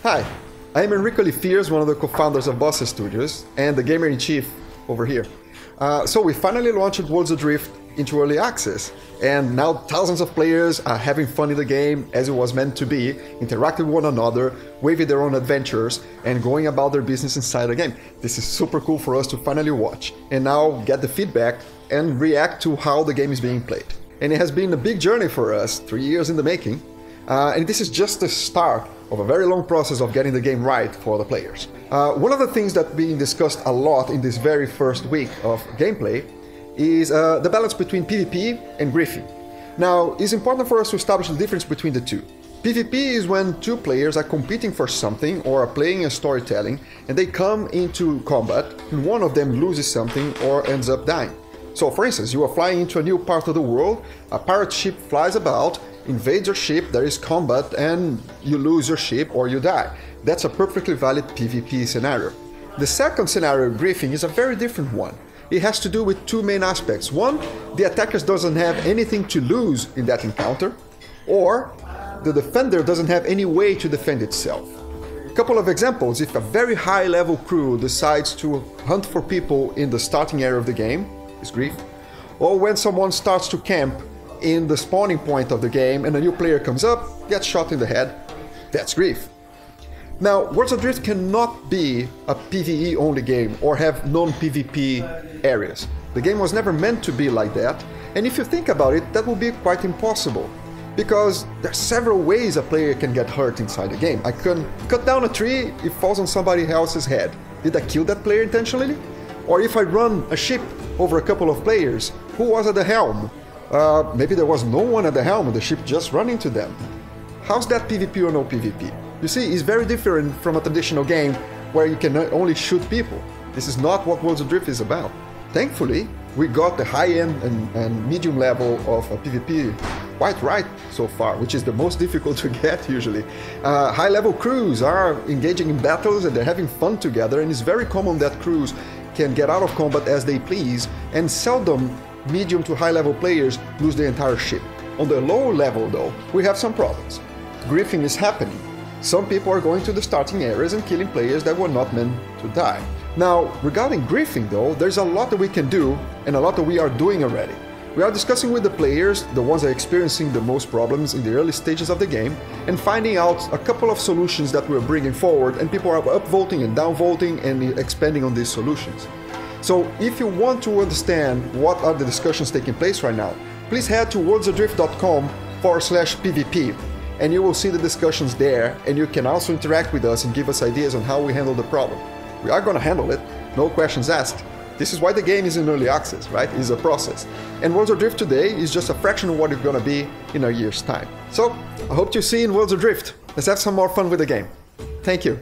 Hi, I'm Enrico Lifiers, one of the co-founders of Bossa Studios and the gamer-in-chief over here. So we finally launched Worlds Adrift into early access, and now thousands of players are having fun in the game as it was meant to be, interacting with one another, waving their own adventures, and going about their business inside the game. This is super cool for us to finally watch, and now get the feedback and react to how the game is being played. And it has been a big journey for us, 3 years in the making, and this is just the start of a very long process of getting the game right for the players. One of the things that's being discussed a lot in this very first week of gameplay is the balance between PvP and griefing. Now, it's important for us to establish the difference between the two. PvP is when two players are competing for something or are playing a storytelling, and they come into combat and one of them loses something or ends up dying. So for instance, you are flying into a new part of the world, a pirate ship flies about, invades your ship, there is combat, and you lose your ship or you die. That's a perfectly valid PvP scenario. The second scenario, griefing, is a very different one. It has to do with two main aspects. One, the attacker doesn't have anything to lose in that encounter, or the defender doesn't have any way to defend itself. A couple of examples: if a very high level crew decides to hunt for people in the starting area of the game, is grief, or when someone starts to camp in the spawning point of the game and a new player comes up, gets shot in the head, that's grief. Now, Worlds Adrift cannot be a PvE only game or have non-PvP areas. The game was never meant to be like that, and if you think about it, that would be quite impossible, because there are several ways a player can get hurt inside the game. I can cut down a tree, it falls on somebody else's head. Did I kill that player intentionally? Or if I run a ship over a couple of players, who was at the helm? Maybe there was no one at the helm and the ship just ran into them. How's that PvP or no PvP? You see, it's very different from a traditional game where you can only shoot people. This is not what Worlds Adrift is about. Thankfully, we got the high-end and medium level of PvP quite right so far, which is the most difficult to get usually. High-level crews are engaging in battles and they're having fun together, and it's very common that crews can get out of combat as they please, and seldom medium to high level players lose the entire ship. On the lower level though, we have some problems. Griefing is happening. Some people are going to the starting areas and killing players that were not meant to die. Now, regarding griefing though, there's a lot that we can do and a lot that we are doing already. We are discussing with the players, the ones that are experiencing the most problems in the early stages of the game, and finding out a couple of solutions that we're bringing forward, and people are upvoting and downvoting and expanding on these solutions. So if you want to understand what are the discussions taking place right now, please head to worldsadrift.com/PvP, and you will see the discussions there, and you can also interact with us and give us ideas on how we handle the problem. We are going to handle it, no questions asked. This is why the game is in early access, right? It's a process. And Worlds Adrift today is just a fraction of what it's going to be in a year's time. So I hope to see you in Worlds Adrift. Let's have some more fun with the game. Thank you.